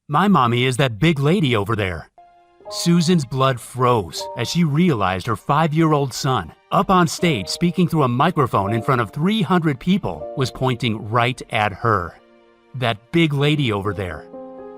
My mommy is that big lady over there. Susan's blood froze as she realized her 5-year-old son, up on stage speaking through a microphone in front of 300 people, was pointing right at her. That big lady over there.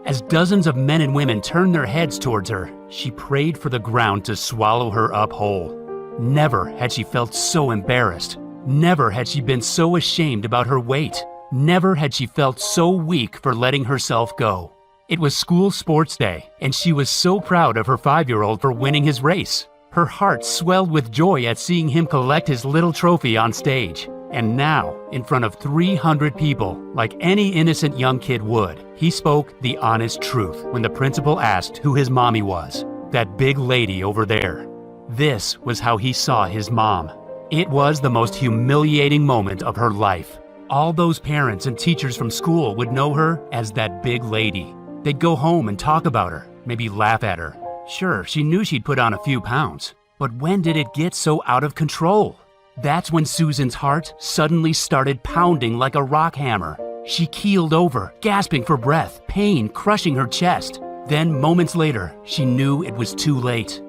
As dozens of men and women turned their heads towards her, she prayed for the ground to swallow her up whole. Never had she felt so embarrassed. Never had she been so ashamed about her weight. Never had she felt so weak for letting herself go. It was school sports day, and she was so proud of her 5-year-old for winning his race. Her heart swelled with joy at seeing him collect his little trophy on stage. And now, in front of 300 people, like any innocent young kid would, he spoke the honest truth when the principal asked who his mommy was. That big lady over there. This was how he saw his mom. It was the most humiliating moment of her life. All those parents and teachers from school would know her as that big lady. They'd go home and talk about her, maybe laugh at her. Sure, she knew she'd put on a few pounds, but when did it get so out of control? That's when Susan's heart suddenly started pounding like a rock hammer. She keeled over, gasping for breath, pain crushing her chest. Then, moments later, she knew it was too late.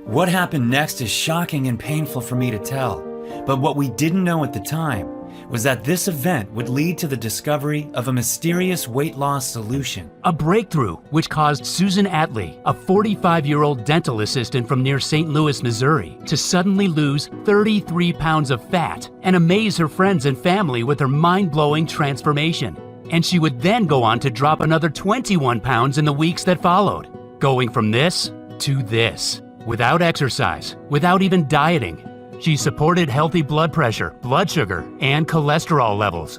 What happened next is shocking and painful for me to tell, but what we didn't know at the time was that this event would lead to the discovery of a mysterious weight loss solution. A breakthrough which caused Susan Atley, a 45-year-old dental assistant from near St. Louis, Missouri, to suddenly lose 33 pounds of fat and amaze her friends and family with her mind-blowing transformation. And she would then go on to drop another 21 pounds in the weeks that followed, going from this to this, without exercise, without even dieting. She supported healthy blood pressure, blood sugar, and cholesterol levels.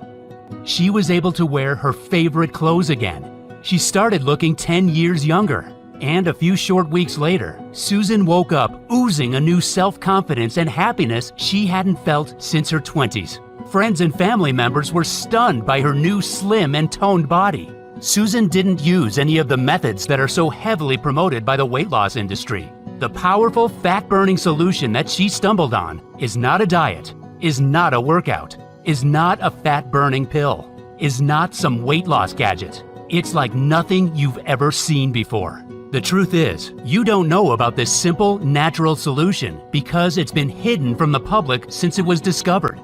She was able to wear her favorite clothes again. She started looking 10 years younger. And a few short weeks later, Susan woke up oozing a new self-confidence and happiness she hadn't felt since her 20s. Friends and family members were stunned by her new slim and toned body. Susan didn't use any of the methods that are so heavily promoted by the weight loss industry. The powerful fat-burning solution that she stumbled on is not a diet, is not a workout, is not a fat-burning pill, is not some weight loss gadget. It's like nothing you've ever seen before. The truth is, you don't know about this simple, natural solution because it's been hidden from the public since it was discovered.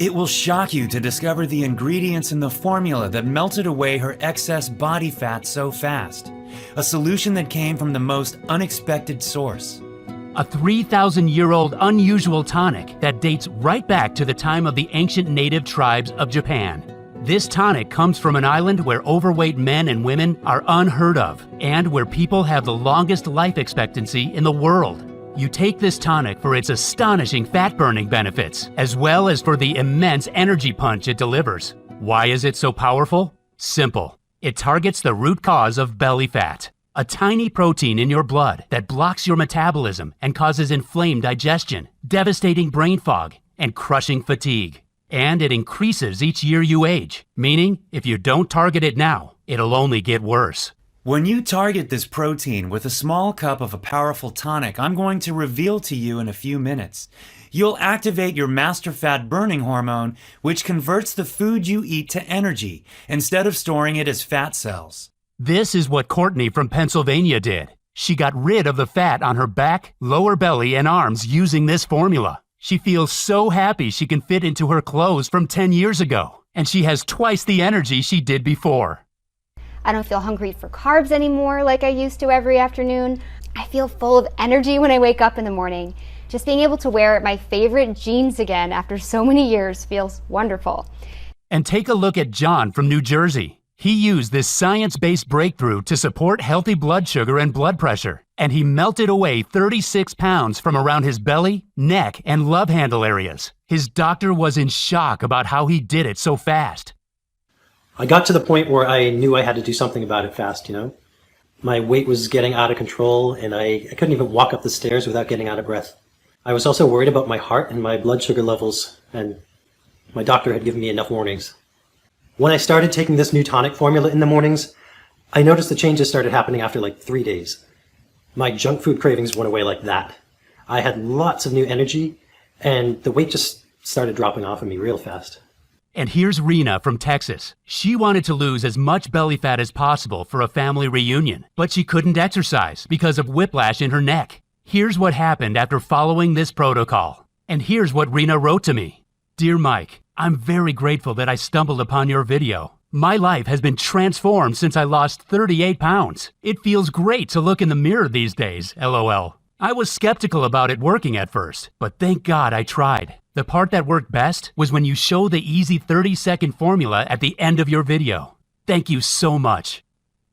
It will shock you to discover the ingredients in the formula that melted away her excess body fat so fast. A solution that came from the most unexpected source. A 3,000-year-old unusual tonic that dates right back to the time of the ancient native tribes of Japan. This tonic comes from an island where overweight men and women are unheard of, and where people have the longest life expectancy in the world. You take this tonic for its astonishing fat-burning benefits, as well as for the immense energy punch it delivers. Why is it so powerful? Simple. It targets the root cause of belly fat, a tiny protein in your blood that blocks your metabolism and causes inflamed digestion, devastating brain fog, and crushing fatigue. And it increases each year you age, meaning if you don't target it now, it'll only get worse. When you target this protein with a small cup of a powerful tonic I'm going to reveal to you in a few minutes, you'll activate your master fat burning hormone, which converts the food you eat to energy instead of storing it as fat cells. This is what Courtney from Pennsylvania did. She got rid of the fat on her back, lower belly, and arms using this formula. She feels so happy she can fit into her clothes from 10 years ago, and she has twice the energy she did before. I don't feel hungry for carbs anymore like I used to every afternoon. I feel full of energy when I wake up in the morning. Just being able to wear my favorite jeans again after so many years feels wonderful. And take a look at John from New Jersey. He used this science-based breakthrough to support healthy blood sugar and blood pressure, and he melted away 36 pounds from around his belly, neck, and love handle areas. His doctor was in shock about how he did it so fast. I got to the point where I knew I had to do something about it fast, My weight was getting out of control, and I couldn't even walk up the stairs without getting out of breath. I was also worried about my heart and my blood sugar levels, and my doctor had given me enough warnings. When I started taking this new tonic formula in the mornings, I noticed the changes started happening after like 3 days. My junk food cravings went away like that. I had lots of new energy, and the weight just started dropping off of me real fast. And here's Rena from Texas. She wanted to lose as much belly fat as possible for a family reunion, but she couldn't exercise because of whiplash in her neck. Here's what happened after following this protocol. And here's what Rena wrote to me. Dear Mike, I'm very grateful that I stumbled upon your video. My life has been transformed since I lost 38 pounds. It feels great to look in the mirror these days, LOL. I was skeptical about it working at first, but thank God I tried. The part that worked best was when you show the easy 30-second formula at the end of your video. Thank you so much.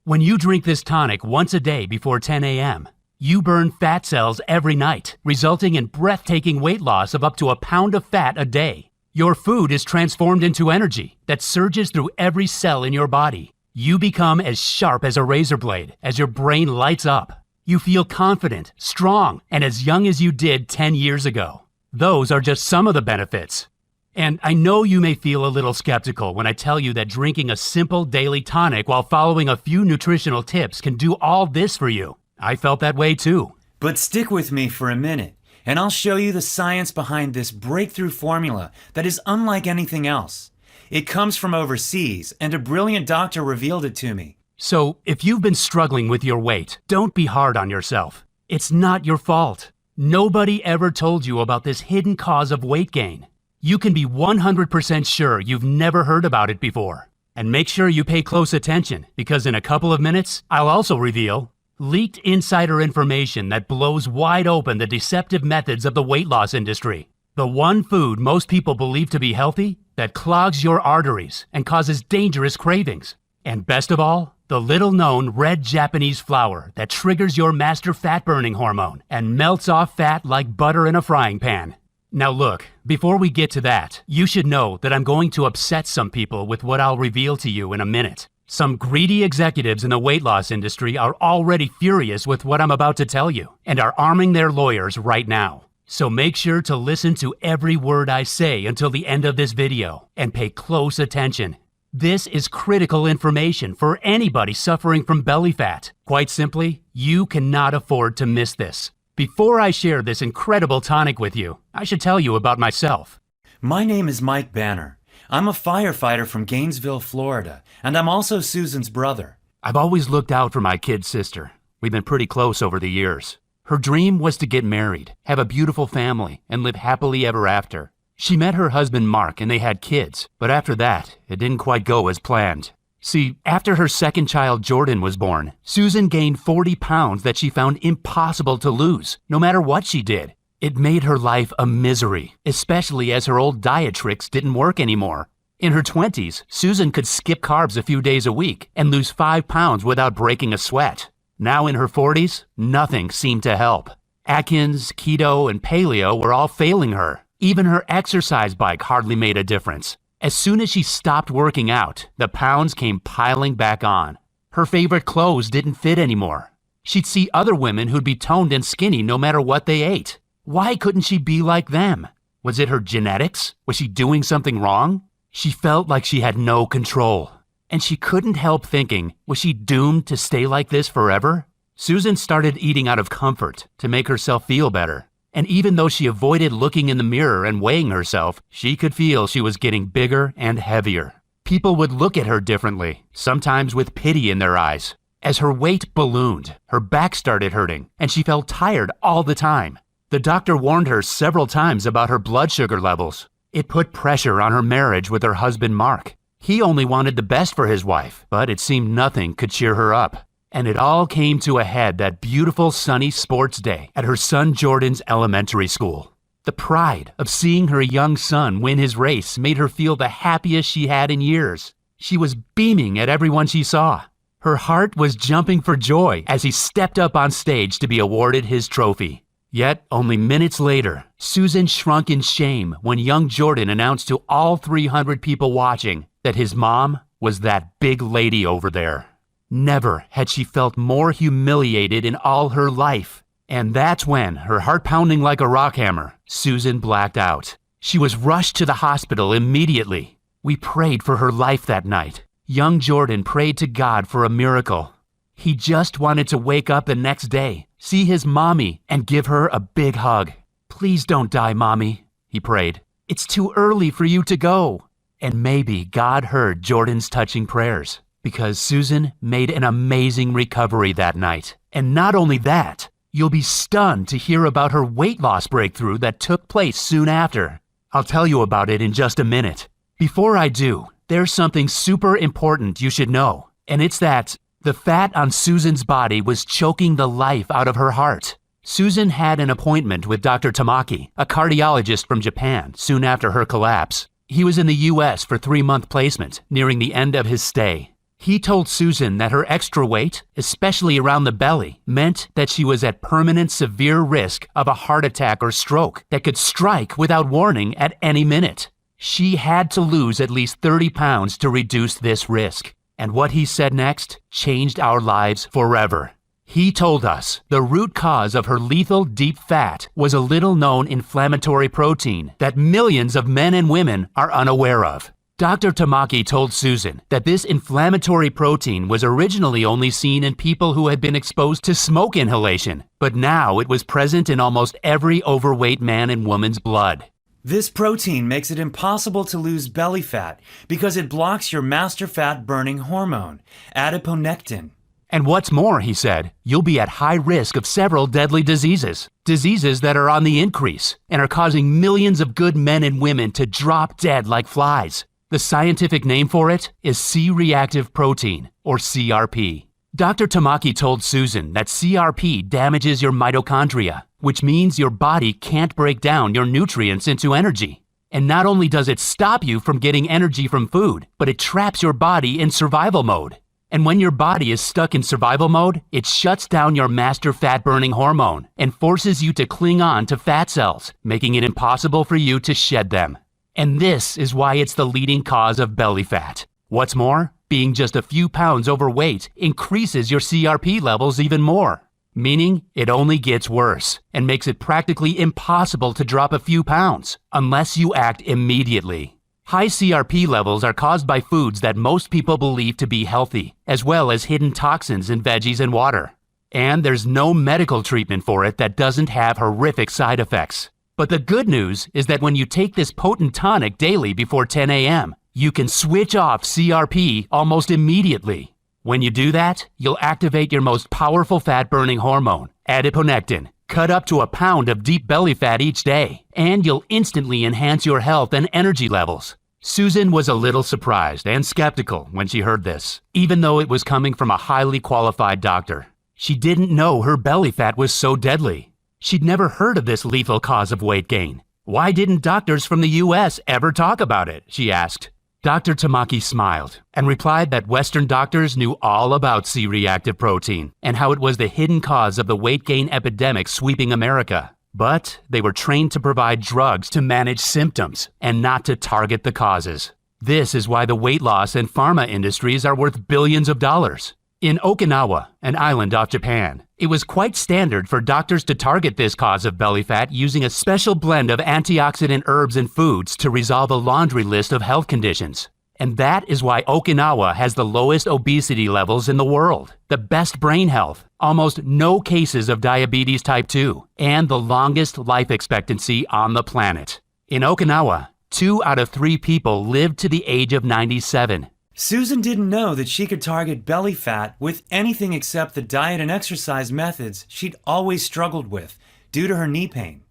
When you drink this tonic once a day before 10 a.m., you burn fat cells every night, resulting in breathtaking weight loss of up to a pound of fat a day. Your food is transformed into energy that surges through every cell in your body. You become as sharp as a razor blade as your brain lights up. You feel confident, strong, and as young as you did 10 years ago. Those are just some of the benefits. And I know you may feel a little skeptical when I tell you that drinking a simple daily tonic while following a few nutritional tips can do all this for you. I felt that way too. But stick with me for a minute, and I'll show you the science behind this breakthrough formula that is unlike anything else. It comes from overseas, and a brilliant doctor revealed it to me. So, if you've been struggling with your weight, don't be hard on yourself. It's not your fault. Nobody ever told you about this hidden cause of weight gain. You can be 100% sure you've never heard about it before. And make sure you pay close attention, because in a couple of minutes, I'll also reveal leaked insider information that blows wide open the deceptive methods of the weight loss industry. The one food most people believe to be healthy that clogs your arteries and causes dangerous cravings. And best of all, the little-known red Japanese flour that triggers your master fat-burning hormone and melts off fat like butter in a frying pan. Now look, before we get to that, you should know that I'm going to upset some people with what I'll reveal to you in a minute. Some greedy executives in the weight loss industry are already furious with what I'm about to tell you and are arming their lawyers right now. So make sure to listen to every word I say until the end of this video and pay close attention. This is critical information for anybody suffering from belly fat. Quite simply, you cannot afford to miss this. Before I share this incredible tonic with you, I should tell you about myself. My name is Mike Banner. I'm a firefighter from Gainesville, Florida, and I'm also Susan's brother. I've always looked out for my kid sister. We've been pretty close over the years. Her dream was to get married, have a beautiful family, and live happily ever after. She met her husband Mark and they had kids, but after that, it didn't quite go as planned. See, after her second child Jordan was born, Susan gained 40 pounds that she found impossible to lose, no matter what she did. It made her life a misery, especially as her old diet tricks didn't work anymore. In her 20s, Susan could skip carbs a few days a week and lose 5 pounds without breaking a sweat. Now in her 40s, nothing seemed to help. Atkins, keto, and paleo were all failing her. Even her exercise bike hardly made a difference. As soon as she stopped working out, the pounds came piling back on. Her favorite clothes didn't fit anymore. She'd see other women who'd be toned and skinny no matter what they ate. Why couldn't she be like them? Was it her genetics? Was she doing something wrong? She felt like she had no control. And she couldn't help thinking, was she doomed to stay like this forever? Susan started eating out of comfort to make herself feel better. And even though she avoided looking in the mirror and weighing herself, she could feel she was getting bigger and heavier. People would look at her differently, sometimes with pity in their eyes. As her weight ballooned, her back started hurting, and she felt tired all the time. The doctor warned her several times about her blood sugar levels. It put pressure on her marriage with her husband Mark. He only wanted the best for his wife, but it seemed nothing could cheer her up. And it all came to a head that beautiful sunny sports day at her son Jordan's elementary school. The pride of seeing her young son win his race made her feel the happiest she had in years. She was beaming at everyone she saw. Her heart was jumping for joy as he stepped up on stage to be awarded his trophy. Yet, only minutes later, Susan shrunk in shame when young Jordan announced to all 300 people watching that his mom was that big lady over there. Never had she felt more humiliated in all her life. And that's when, her heart pounding like a rock hammer, Susan blacked out. She was rushed to the hospital immediately. We prayed for her life that night. Young Jordan prayed to God for a miracle. He just wanted to wake up the next day, see his mommy, and give her a big hug. "Please don't die, Mommy," he prayed. "It's too early for you to go." And maybe God heard Jordan's touching prayers, because Susan made an amazing recovery that night. And not only that, you'll be stunned to hear about her weight loss breakthrough that took place soon after. I'll tell you about it in just a minute. Before I do, there's something super important you should know, and it's that the fat on Susan's body was choking the life out of her heart. Susan had an appointment with Dr. Tamaki, a cardiologist from Japan, soon after her collapse. He was in the U.S. for 3-month placement, nearing the end of his stay. He told Susan that her extra weight, especially around the belly, meant that she was at permanent severe risk of a heart attack or stroke that could strike without warning at any minute. She had to lose at least 30 pounds to reduce this risk. And what he said next changed our lives forever. He told us the root cause of her lethal deep fat was a little-known inflammatory protein that millions of men and women are unaware of. Dr. Tamaki told Susan that this inflammatory protein was originally only seen in people who had been exposed to smoke inhalation, but now it was present in almost every overweight man and woman's blood. This protein makes it impossible to lose belly fat because it blocks your master fat burning hormone, adiponectin. And what's more, he said, you'll be at high risk of several deadly diseases that are on the increase and are causing millions of good men and women to drop dead like flies. The scientific name for it is C-reactive protein, or CRP. Dr. Tamaki told Susan that CRP damages your mitochondria, which means your body can't break down your nutrients into energy. And not only does it stop you from getting energy from food, but it traps your body in survival mode. And when your body is stuck in survival mode, it shuts down your master fat-burning hormone and forces you to cling on to fat cells, making it impossible for you to shed them. And this is why it's the leading cause of belly fat. What's more, being just a few pounds overweight increases your CRP levels even more, meaning it only gets worse and makes it practically impossible to drop a few pounds unless you act immediately. High CRP levels are caused by foods that most people believe to be healthy, as well as hidden toxins in veggies and water. And there's no medical treatment for it that doesn't have horrific side effects. But the good news is that when you take this potent tonic daily before 10 a.m., you can switch off CRP almost immediately. When you do that, you'll activate your most powerful fat-burning hormone, adiponectin, cut up to a pound of deep belly fat each day, and you'll instantly enhance your health and energy levels. Susan was a little surprised and skeptical when she heard this, even though it was coming from a highly qualified doctor. She didn't know her belly fat was so deadly. She'd never heard of this lethal cause of weight gain. Why didn't doctors from the U.S. ever talk about it? She asked. Dr. Tamaki smiled and replied that Western doctors knew all about C-reactive protein and how it was the hidden cause of the weight gain epidemic sweeping America. But they were trained to provide drugs to manage symptoms and not to target the causes. This is why the weight loss and pharma industries are worth billions of dollars. In Okinawa, an island off Japan, it was quite standard for doctors to target this cause of belly fat using a special blend of antioxidant herbs and foods to resolve a laundry list of health conditions. And that is why Okinawa has the lowest obesity levels in the world, the best brain health, almost no cases of diabetes type 2, and the longest life expectancy on the planet. In Okinawa, 2 out of 3 people lived to the age of 97. Susan didn't know that she could target belly fat with anything except the diet and exercise methods she'd always struggled with due to her knee pain.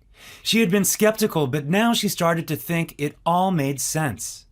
She had been skeptical, but now she started to think it all made sense.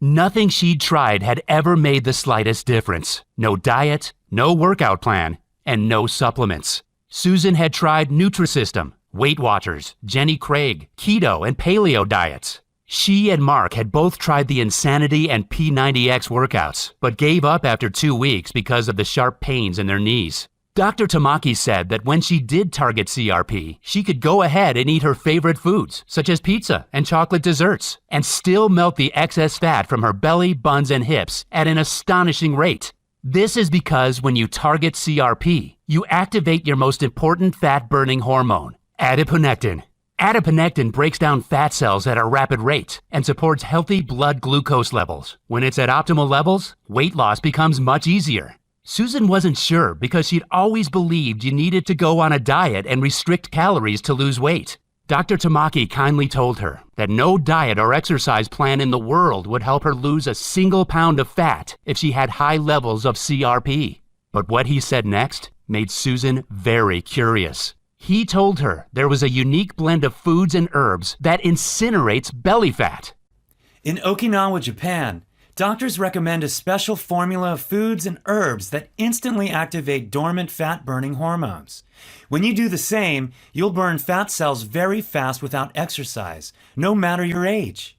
Nothing she'd tried had ever made the slightest difference. No diet, no workout plan, and no supplements. Susan had tried Nutrisystem, Weight Watchers, Jenny Craig, keto, and paleo diets. She and Mark had both tried the Insanity and P90X workouts, but gave up after 2 weeks because of the sharp pains in their knees. Dr. Tamaki said that when she did target CRP, she could go ahead and eat her favorite foods, such as pizza and chocolate desserts, and still melt the excess fat from her belly, buns, and hips at an astonishing rate. This is because when you target CRP, you activate your most important fat-burning hormone, adiponectin. Adiponectin breaks down fat cells at a rapid rate and supports healthy blood glucose levels. When it's at optimal levels, weight loss becomes much easier. Susan wasn't sure because she'd always believed you needed to go on a diet and restrict calories to lose weight. Dr. Tamaki kindly told her that no diet or exercise plan in the world would help her lose a single pound of fat if she had high levels of CRP. But what he said next made Susan very curious. He told her there was a unique blend of foods and herbs that incinerates belly fat. In Okinawa, Japan, doctors recommend a special formula of foods and herbs that instantly activate dormant fat-burning hormones. When you do the same, you'll burn fat cells very fast without exercise, no matter your age.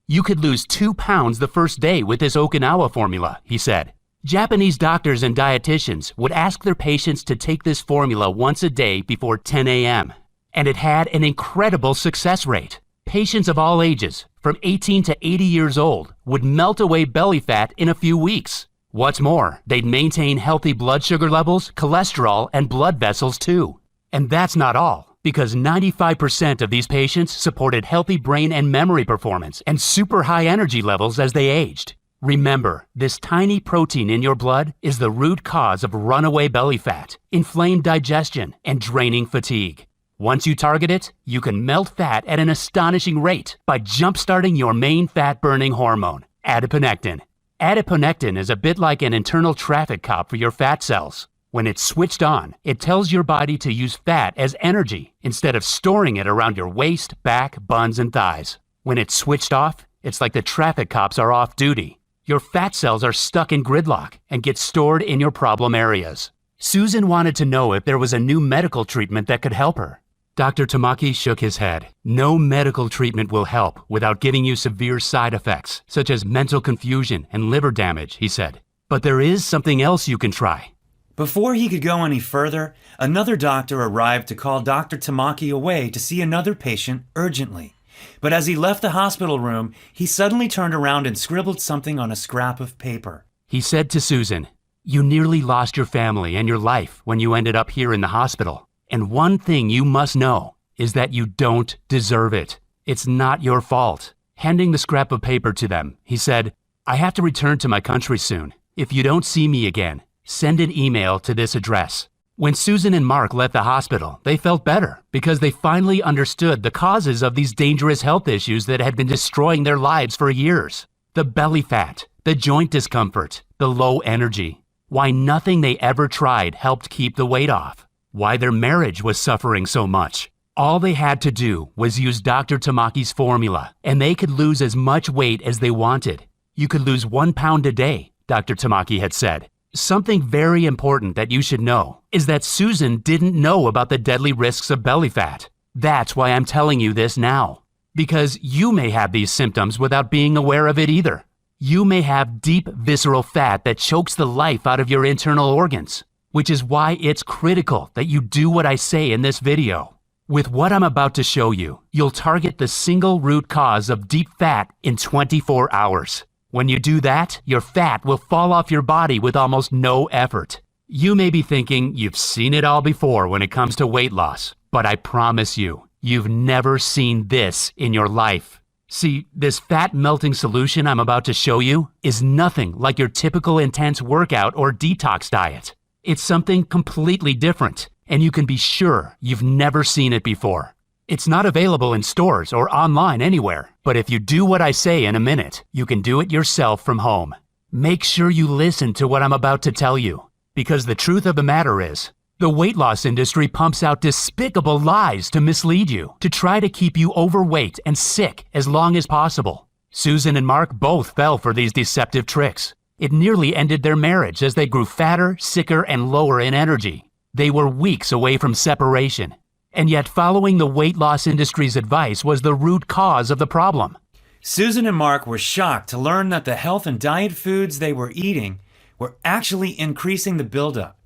You could lose 2 pounds the first day with this Okinawa formula, he said. Japanese doctors and dietitians would ask their patients to take this formula once a day before 10 a.m. And it had an incredible success rate. Patients of all ages, from 18 to 80 years old, would melt away belly fat in a few weeks. What's more, they'd maintain healthy blood sugar levels, cholesterol, and blood vessels too. And that's not all, because 95% of these patients supported healthy brain and memory performance and super high energy levels as they aged. Remember, this tiny protein in your blood is the root cause of runaway belly fat, inflamed digestion, and draining fatigue. Once you target it, you can melt fat at an astonishing rate by jump-starting your main fat-burning hormone, adiponectin. Adiponectin is a bit like an internal traffic cop for your fat cells. When it's switched on, it tells your body to use fat as energy instead of storing it around your waist, back, buns, and thighs. When it's switched off, it's like the traffic cops are off duty. Your fat cells are stuck in gridlock and get stored in your problem areas. Susan wanted to know if there was a new medical treatment that could help her. Dr. Tamaki shook his head. No medical treatment will help without giving you severe side effects, such as mental confusion and liver damage, he said. But there is something else you can try. Before he could go any further, another doctor arrived to call Dr. Tamaki away to see another patient urgently. But as he left the hospital room, he suddenly turned around and scribbled something on a scrap of paper. He said to Susan, "You nearly lost your family and your life when you ended up here in the hospital. And one thing you must know is that you don't deserve it. It's not your fault." Handing the scrap of paper to them, he said, "I have to return to my country soon. If you don't see me again, send an email to this address." When Susan and Mark left the hospital, they felt better because they finally understood the causes of these dangerous health issues that had been destroying their lives for years. The belly fat, the joint discomfort, the low energy. Why nothing they ever tried helped keep the weight off. Why their marriage was suffering so much. All they had to do was use Dr. Tamaki's formula, and they could lose as much weight as they wanted. You could lose 1 pound a day, Dr. Tamaki had said. Something very important that you should know is that Susan didn't know about the deadly risks of belly fat. That's why I'm telling you this now. Because you may have these symptoms without being aware of it either. You may have deep visceral fat that chokes the life out of your internal organs, which is why it's critical that you do what I say in this video. With what I'm about to show you, you'll target the single root cause of deep fat in 24 hours. When you do that, your fat will fall off your body with almost no effort. You may be thinking you've seen it all before when it comes to weight loss, but I promise you, you've never seen this in your life. See, this fat melting solution I'm about to show you is nothing like your typical intense workout or detox diet. It's something completely different, and you can be sure you've never seen it before. It's not available in stores or online anywhere, but if you do what I say in a minute, you can do it yourself from home. Make sure you listen to what I'm about to tell you, because the truth of the matter is, the weight loss industry pumps out despicable lies to mislead you, to try to keep you overweight and sick as long as possible. Susan and Mark both fell for these deceptive tricks. It nearly ended their marriage as they grew fatter, sicker, and lower in energy. They were weeks away from separation. And yet following the weight loss industry's advice was the root cause of the problem. Susan and Mark were shocked to learn that the health and diet foods they were eating were actually increasing the buildup.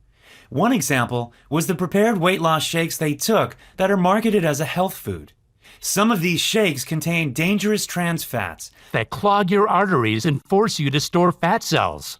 One example was the prepared weight loss shakes they took that are marketed as a health food. Some of these shakes contain dangerous trans fats that clog your arteries and force you to store fat cells.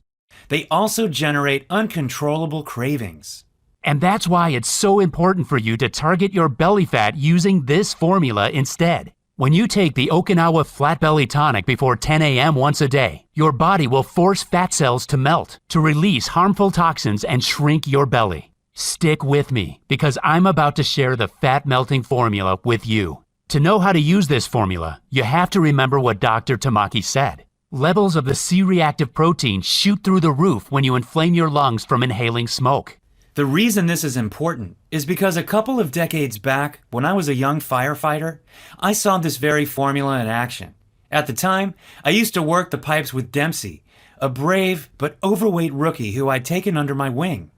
They also generate uncontrollable cravings. And that's why it's so important for you to target your belly fat using this formula instead. When you take the Okinawa Flat Belly Tonic before 10 a.m. once a day, your body will force fat cells to melt, to release harmful toxins and shrink your belly. Stick with me, because I'm about to share the fat melting formula with you. To know how to use this formula, you have to remember what Dr. Tamaki said. Levels of the C-reactive protein shoot through the roof when you inflame your lungs from inhaling smoke. The reason this is important is because a couple of decades back, when I was a young firefighter, I saw this very formula in action. At the time, I used to work the pipes with Dempsey, a brave but overweight rookie who I'd taken under my wing.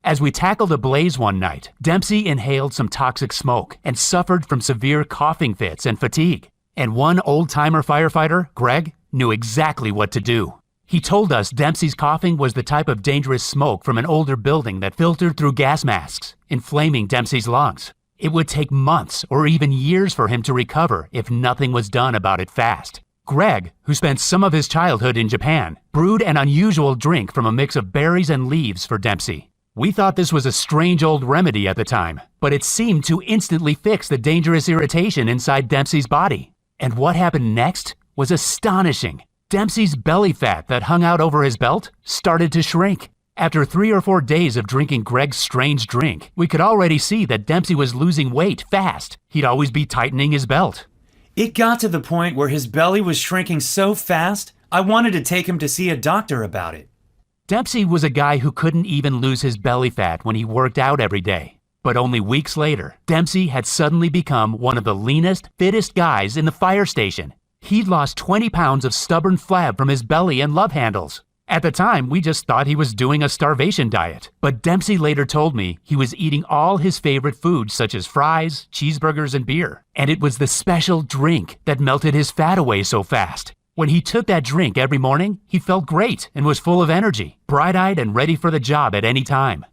As we tackled a blaze one night, Dempsey inhaled some toxic smoke and suffered from severe coughing fits and fatigue. And one old-timer firefighter, Greg, knew exactly what to do. He told us Dempsey's coughing was the type of dangerous smoke from an older building that filtered through gas masks, inflaming Dempsey's lungs. It would take months or even years for him to recover if nothing was done about it fast. Greg, who spent some of his childhood in Japan, brewed an unusual drink from a mix of berries and leaves for Dempsey. We thought this was a strange old remedy at the time, but it seemed to instantly fix the dangerous irritation inside Dempsey's body. And what happened next was astonishing. Dempsey's belly fat that hung out over his belt started to shrink. After 3 or 4 days of drinking Greg's strange drink, we could already see that Dempsey was losing weight fast. He'd always be tightening his belt. It got to the point where his belly was shrinking so fast, I wanted to take him to see a doctor about it. Dempsey was a guy who couldn't even lose his belly fat when he worked out every day. But only weeks later, Dempsey had suddenly become one of the leanest, fittest guys in the fire station. He'd lost 20 pounds of stubborn flab from his belly and love handles. At the time, we just thought he was doing a starvation diet. But Dempsey later told me he was eating all his favorite foods such as fries, cheeseburgers, and beer. And it was the special drink that melted his fat away so fast. When he took that drink every morning, he felt great and was full of energy, bright-eyed and ready for the job at any time.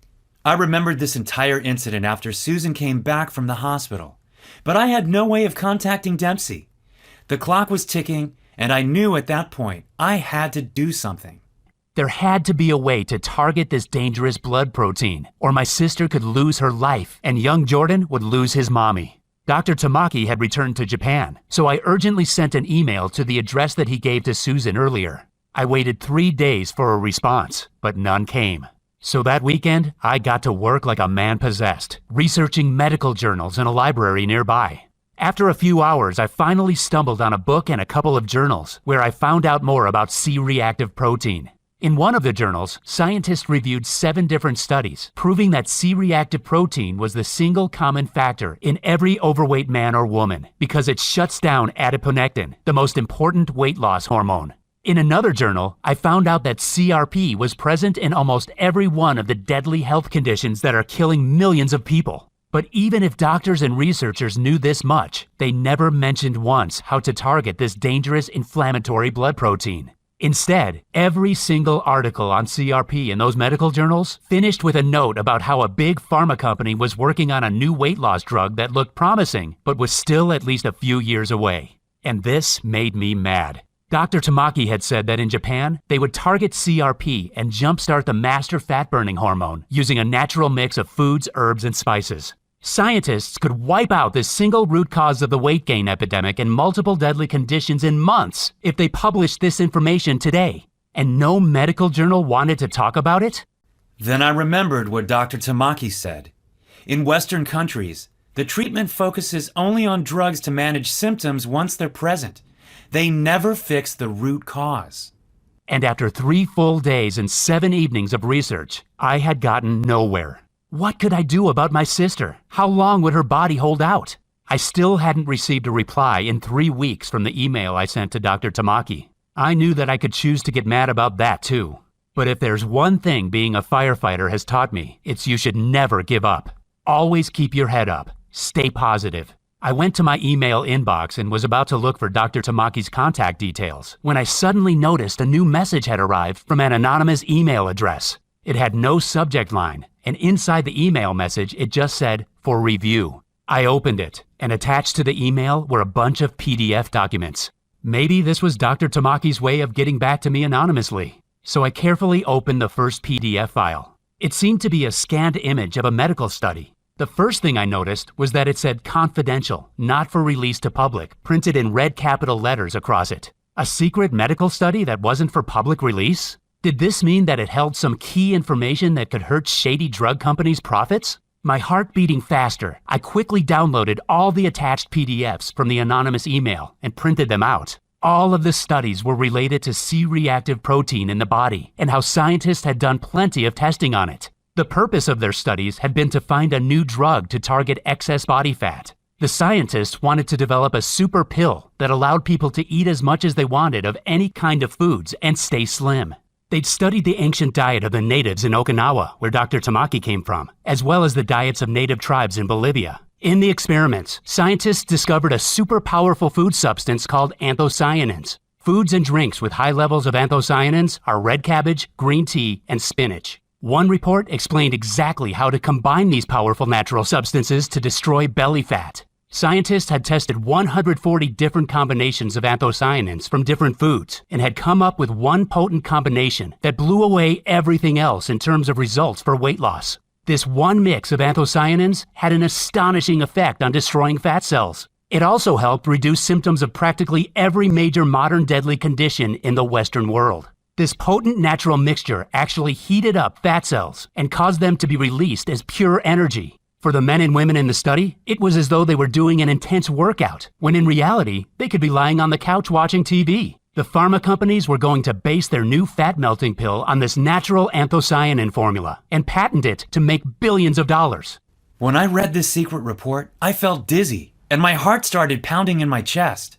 I remembered this entire incident after Susan came back from the hospital, but I had no way of contacting Dempsey. The clock was ticking, and I knew at that point I had to do something. There had to be a way to target this dangerous blood protein, or my sister could lose her life and young Jordan would lose his mommy. Dr. Tamaki had returned to Japan, so I urgently sent an email to the address that he gave to Susan earlier. I waited 3 days for a response, but none came. So that weekend, I got to work like a man possessed, researching medical journals in a library nearby. After a few hours, I finally stumbled on a book and a couple of journals where I found out more about C-reactive protein. In one of the journals, scientists reviewed 7 different studies proving that C-reactive protein was the single common factor in every overweight man or woman because it shuts down adiponectin, the most important weight loss hormone. In another journal, I found out that CRP was present in almost every one of the deadly health conditions that are killing millions of people. But even if doctors and researchers knew this much, they never mentioned once how to target this dangerous inflammatory blood protein. Instead, every single article on CRP in those medical journals finished with a note about how a big pharma company was working on a new weight loss drug that looked promising, but was still at least a few years away. And this made me mad. Dr. Tamaki had said that in Japan, they would target CRP and jumpstart the master fat-burning hormone using a natural mix of foods, herbs, and spices. Scientists could wipe out this single root cause of the weight gain epidemic and multiple deadly conditions in months if they published this information today. And no medical journal wanted to talk about it? Then I remembered what Dr. Tamaki said. In Western countries, the treatment focuses only on drugs to manage symptoms once they're present. They never fix the root cause. And after 3 full days and 7 evenings of research, I had gotten nowhere. What could I do about my sister? How long would her body hold out? I still hadn't received a reply in 3 weeks from the email I sent to Dr. Tamaki. I knew that I could choose to get mad about that too. But if there's one thing being a firefighter has taught me, it's you should never give up. Always keep your head up. Stay positive. I went to my email inbox and was about to look for Dr. Tamaki's contact details when I suddenly noticed a new message had arrived from an anonymous email address. It had no subject line, and inside the email message it just said, "For review." I opened it, and attached to the email were a bunch of PDF documents. Maybe this was Dr. Tamaki's way of getting back to me anonymously. So I carefully opened the first PDF file. It seemed to be a scanned image of a medical study. The first thing I noticed was that it said confidential, not for release to public, printed in red capital letters across it. A secret medical study that wasn't for public release? Did this mean that it held some key information that could hurt shady drug companies' profits? My heart beating faster, I quickly downloaded all the attached PDFs from the anonymous email and printed them out. All of the studies were related to C-reactive protein in the body and how scientists had done plenty of testing on it. The purpose of their studies had been to find a new drug to target excess body fat. The scientists wanted to develop a super pill that allowed people to eat as much as they wanted of any kind of foods and stay slim. They'd studied the ancient diet of the natives in Okinawa, where Dr. Tamaki came from, as well as the diets of native tribes in Bolivia. In the experiments, scientists discovered a super powerful food substance called anthocyanins. Foods and drinks with high levels of anthocyanins are red cabbage, green tea, and spinach. One report explained exactly how to combine these powerful natural substances to destroy belly fat. Scientists had tested 140 different combinations of anthocyanins from different foods and had come up with one potent combination that blew away everything else in terms of results for weight loss. This one mix of anthocyanins had an astonishing effect on destroying fat cells. It also helped reduce symptoms of practically every major modern deadly condition in the Western world. This potent natural mixture actually heated up fat cells and caused them to be released as pure energy. For the men and women in the study, it was as though they were doing an intense workout, when in reality, they could be lying on the couch watching TV. The pharma companies were going to base their new fat-melting pill on this natural anthocyanin formula and patent it to make billions of dollars. When I read this secret report, I felt dizzy, and my heart started pounding in my chest.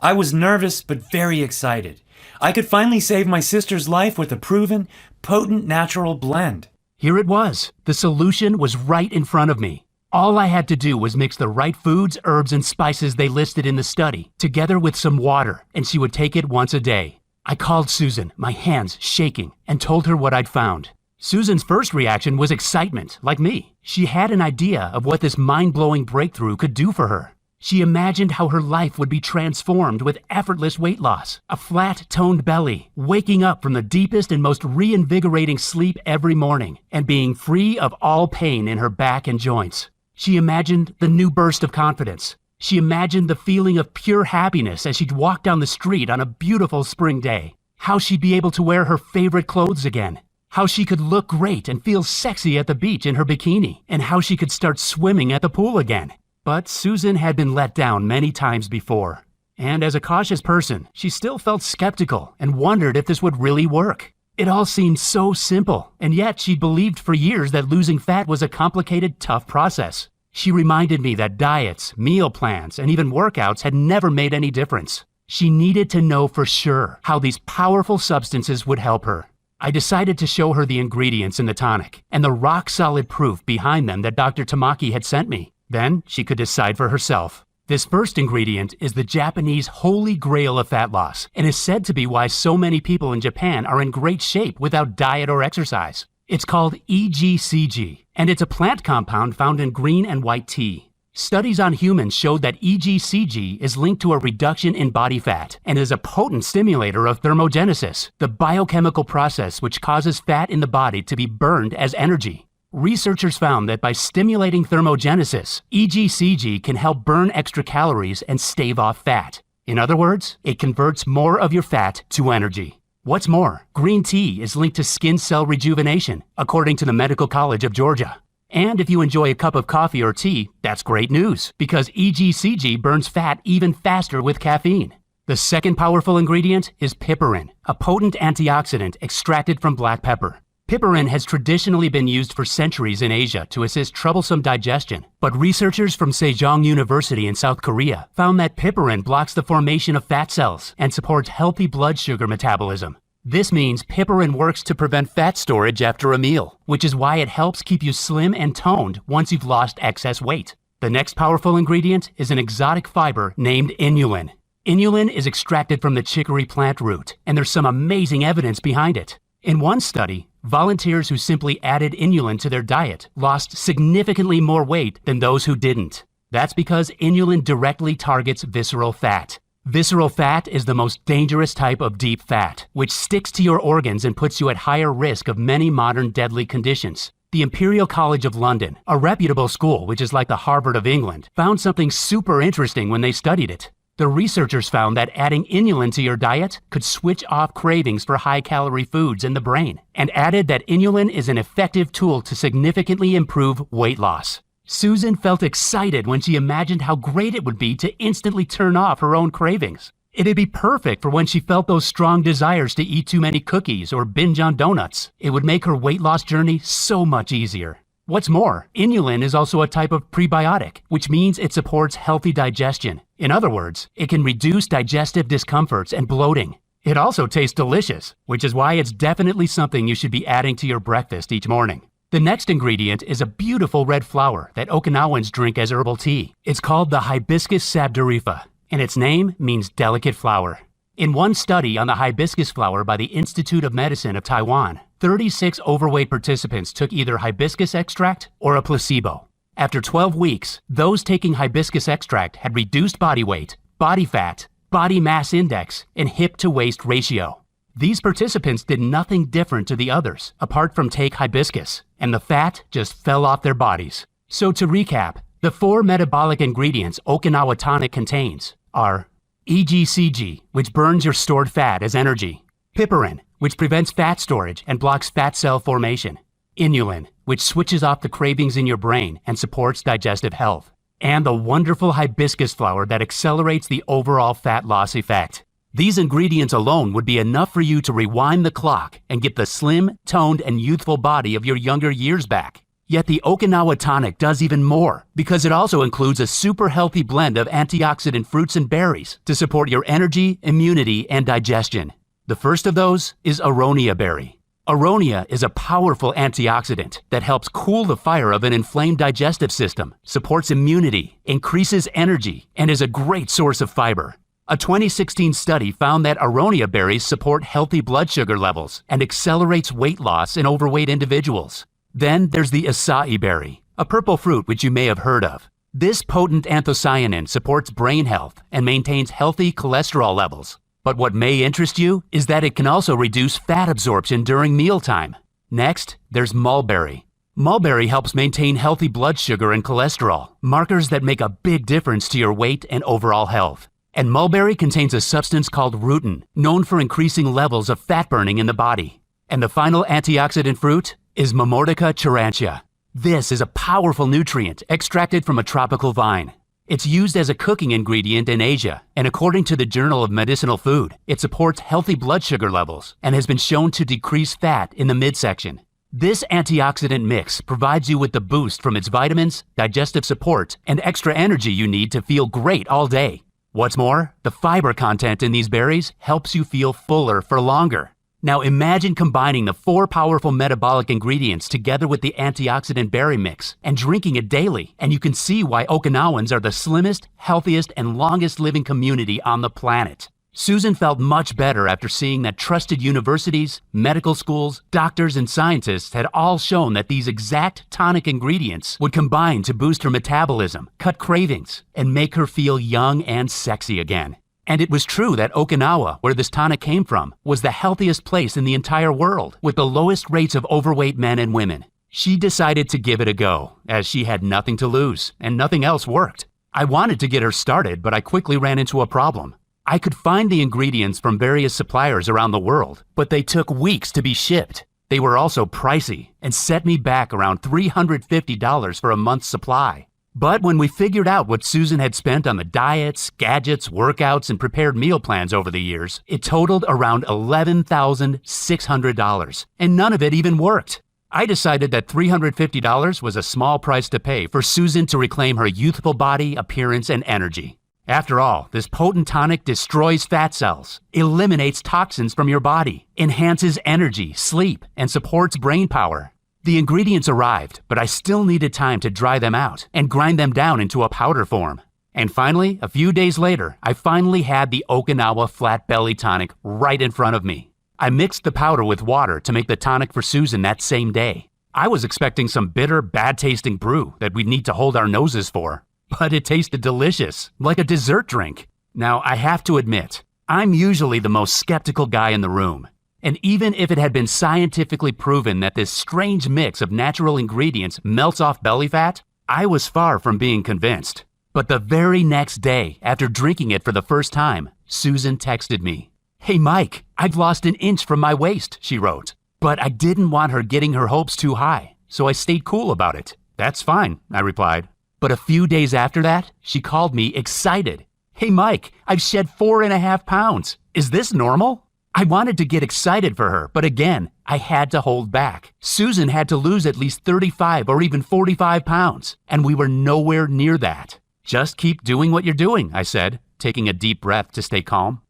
I was nervous but very excited. I could finally save my sister's life with a proven, potent natural blend. Here it was. The solution was right in front of me. All I had to do was mix the right foods, herbs, and spices they listed in the study, together with some water, and she would take it once a day. I called Susan, my hands shaking, and told her what I'd found. Susan's first reaction was excitement, like me. She had an idea of what this mind-blowing breakthrough could do for her. She imagined how her life would be transformed with effortless weight loss, a flat-toned belly, waking up from the deepest and most reinvigorating sleep every morning, and being free of all pain in her back and joints. She imagined the new burst of confidence. She imagined the feeling of pure happiness as she'd walk down the street on a beautiful spring day. How she'd be able to wear her favorite clothes again. How she could look great and feel sexy at the beach in her bikini. And how she could start swimming at the pool again. But Susan had been let down many times before. And as a cautious person, she still felt skeptical and wondered if this would really work. It all seemed so simple, and yet she believed for years that losing fat was a complicated, tough process. She reminded me that diets, meal plans, and even workouts had never made any difference. She needed to know for sure how these powerful substances would help her. I decided to show her the ingredients in the tonic and the rock-solid proof behind them that Dr. Tamaki had sent me. Then she could decide for herself. This first ingredient is the Japanese holy grail of fat loss and is said to be why so many people in Japan are in great shape without diet or exercise. It's called EGCG, and it's a plant compound found in green and white tea. Studies on humans showed that EGCG is linked to a reduction in body fat and is a potent stimulator of thermogenesis, the biochemical process which causes fat in the body to be burned as energy. Researchers found that by stimulating thermogenesis, EGCG can help burn extra calories and stave off fat. In other words, it converts more of your fat to energy. What's more, green tea is linked to skin cell rejuvenation, according to the Medical College of Georgia. And if you enjoy a cup of coffee or tea, that's great news, because EGCG burns fat even faster with caffeine. The second powerful ingredient is piperin, a potent antioxidant extracted from black pepper. Piperin has traditionally been used for centuries in Asia to assist troublesome digestion, but researchers from Sejong University in South Korea found that piperin blocks the formation of fat cells and supports healthy blood sugar metabolism. This means piperin works to prevent fat storage after a meal, which is why it helps keep you slim and toned once you've lost excess weight. The next powerful ingredient is an exotic fiber named inulin. Inulin is extracted from the chicory plant root, and there's some amazing evidence behind it. In one study, volunteers who simply added inulin to their diet lost significantly more weight than those who didn't. That's because inulin directly targets visceral fat. Visceral fat is the most dangerous type of deep fat, which sticks to your organs and puts you at higher risk of many modern deadly conditions. The Imperial College of London, a reputable school which is like the Harvard of England, found something super interesting when they studied it. The researchers found that adding inulin to your diet could switch off cravings for high-calorie foods in the brain, and added that inulin is an effective tool to significantly improve weight loss. Susan felt excited when she imagined how great it would be to instantly turn off her own cravings. It'd be perfect for when she felt those strong desires to eat too many cookies or binge on donuts. It would make her weight loss journey so much easier. What's more, inulin is also a type of prebiotic, which means it supports healthy digestion. In other words, it can reduce digestive discomforts and bloating. It also tastes delicious, which is why it's definitely something you should be adding to your breakfast each morning. The next ingredient is a beautiful red flower that Okinawans drink as herbal tea. It's called the hibiscus sabdurifa, and its name means delicate flower. In one study on the hibiscus flower by the Institute of Medicine of Taiwan, 36 overweight participants took either hibiscus extract or a placebo. After 12 weeks, those taking hibiscus extract had reduced body weight, body fat, body mass index, and hip-to-waist ratio. These participants did nothing different to the others, apart from take hibiscus, and the fat just fell off their bodies. So to recap, the 4 metabolic ingredients Okinawa tonic contains are EGCG, which burns your stored fat as energy; piperin, which prevents fat storage and blocks fat cell formation; inulin, which switches off the cravings in your brain and supports digestive health; and the wonderful hibiscus flower that accelerates the overall fat loss effect. These ingredients alone would be enough for you to rewind the clock and get the slim, toned, and youthful body of your younger years back. Yet the Okinawa tonic does even more, because it also includes a super healthy blend of antioxidant fruits and berries to support your energy, immunity, and digestion. The first of those is aronia berry. Aronia is a powerful antioxidant that helps cool the fire of an inflamed digestive system, supports immunity, increases energy, and is a great source of fiber. A 2016 study found that aronia berries support healthy blood sugar levels and accelerates weight loss in overweight individuals. Then there's the acai berry, a purple fruit which you may have heard of. This potent anthocyanin supports brain health and maintains healthy cholesterol levels. But what may interest you is that it can also reduce fat absorption during mealtime. Next, there's mulberry. Mulberry helps maintain healthy blood sugar and cholesterol, markers that make a big difference to your weight and overall health. And mulberry contains a substance called rutin, known for increasing levels of fat burning in the body. And the final antioxidant fruit is Momordica charantia. This is a powerful nutrient extracted from a tropical vine. It's used as a cooking ingredient in Asia, and according to the Journal of Medicinal Food, it supports healthy blood sugar levels and has been shown to decrease fat in the midsection. This antioxidant mix provides you with the boost from its vitamins, digestive support, and extra energy you need to feel great all day. What's more, the fiber content in these berries helps you feel fuller for longer. Now imagine combining the 4 powerful metabolic ingredients together with the antioxidant berry mix and drinking it daily, and you can see why Okinawans are the slimmest, healthiest, and longest living community on the planet. Susan felt much better after seeing that trusted universities, medical schools, doctors, and scientists had all shown that these exact tonic ingredients would combine to boost her metabolism, cut cravings, and make her feel young and sexy again. And it was true that Okinawa, where this tonic came from, was the healthiest place in the entire world, with the lowest rates of overweight men and women. She decided to give it a go, as she had nothing to lose, and nothing else worked. I wanted to get her started, but I quickly ran into a problem. I could find the ingredients from various suppliers around the world, but they took weeks to be shipped. They were also pricey, and set me back around $350 for a month's supply. But when we figured out what Susan had spent on the diets, gadgets, workouts, and prepared meal plans over the years, it totaled around $11,600, and none of it even worked. I decided that $350 was a small price to pay for Susan to reclaim her youthful body, appearance, and energy. After all, this potent tonic destroys fat cells, eliminates toxins from your body, enhances energy, sleep, and supports brain power. The ingredients arrived, but I still needed time to dry them out and grind them down into a powder form. And finally, a few days later, I finally had the Okinawa Flat Belly Tonic right in front of me. I mixed the powder with water to make the tonic for Susan that same day. I was expecting some bitter, bad-tasting brew that we'd need to hold our noses for, but it tasted delicious, like a dessert drink. Now, I have to admit, I'm usually the most skeptical guy in the room. And even if it had been scientifically proven that this strange mix of natural ingredients melts off belly fat, I was far from being convinced. But the very next day, after drinking it for the first time, Susan texted me. "Hey Mike, I've lost an inch from my waist," she wrote. But I didn't want her getting her hopes too high, so I stayed cool about it. "That's fine," I replied. But a few days after that, she called me excited. "Hey Mike, I've shed 4.5 pounds. Is this normal?" I wanted to get excited for her, but again, I had to hold back. Susan had to lose at least 35 or even 45 pounds, and we were nowhere near that. "Just keep doing what you're doing," I said, taking a deep breath to stay calm.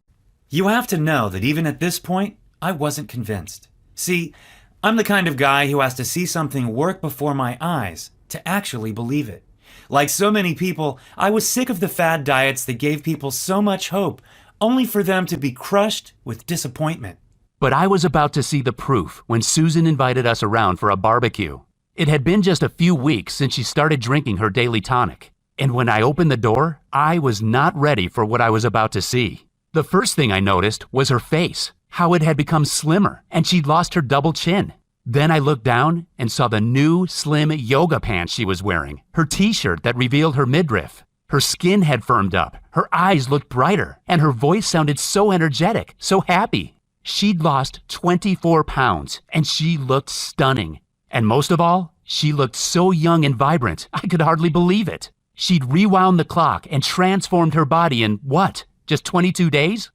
You have to know that even at this point, I wasn't convinced. See, I'm the kind of guy who has to see something work before my eyes to actually believe it. Like so many people, I was sick of the fad diets that gave people so much hope, only for them to be crushed with disappointment. But I was about to see the proof when Susan invited us around for a barbecue. It had been just a few weeks since she started drinking her daily tonic. And when I opened the door, I was not ready for what I was about to see. The first thing I noticed was her face, how it had become slimmer, and she'd lost her double chin. Then I looked down and saw the new slim yoga pants she was wearing, her t-shirt that revealed her midriff. Her skin had firmed up, her eyes looked brighter, and her voice sounded so energetic, so happy. She'd lost 24 pounds, and she looked stunning. And most of all, she looked so young and vibrant, I could hardly believe it. She'd rewound the clock and transformed her body in, what, just 22 days?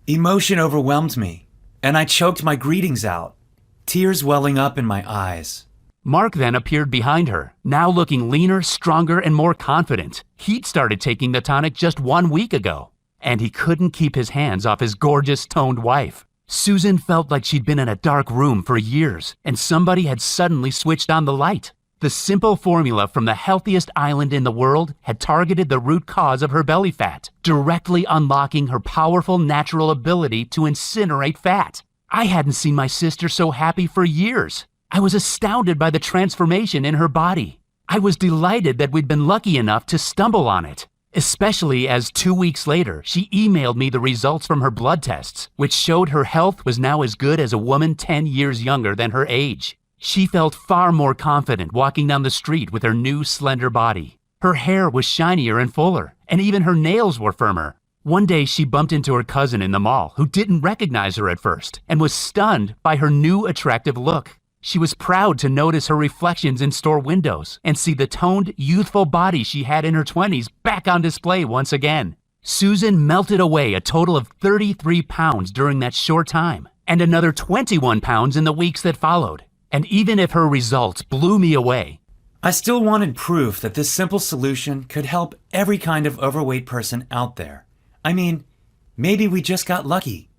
Emotion overwhelmed me, and I choked my greetings out, tears welling up in my eyes. Mark then appeared behind her, now looking leaner, stronger, and more confident. He'd started taking the tonic just 1 week ago, and he couldn't keep his hands off his gorgeous, toned wife. Susan felt like she'd been in a dark room for years, and somebody had suddenly switched on the light. The simple formula from the healthiest island in the world had targeted the root cause of her belly fat, directly unlocking her powerful natural ability to incinerate fat. I hadn't seen my sister so happy for years. I was astounded by the transformation in her body. I was delighted that we'd been lucky enough to stumble on it, especially as 2 weeks later, she emailed me the results from her blood tests, which showed her health was now as good as a woman 10 years younger than her age. She felt far more confident walking down the street with her new slender body. Her hair was shinier and fuller, and even her nails were firmer. One day she bumped into her cousin in the mall who didn't recognize her at first and was stunned by her new attractive look. She was proud to notice her reflections in store windows and see the toned, youthful body she had in her 20s back on display once again. Susan melted away a total of 33 pounds during that short time, and another 21 pounds in the weeks that followed. And even if her results blew me away, I still wanted proof that this simple solution could help every kind of overweight person out there. I mean, maybe we just got lucky.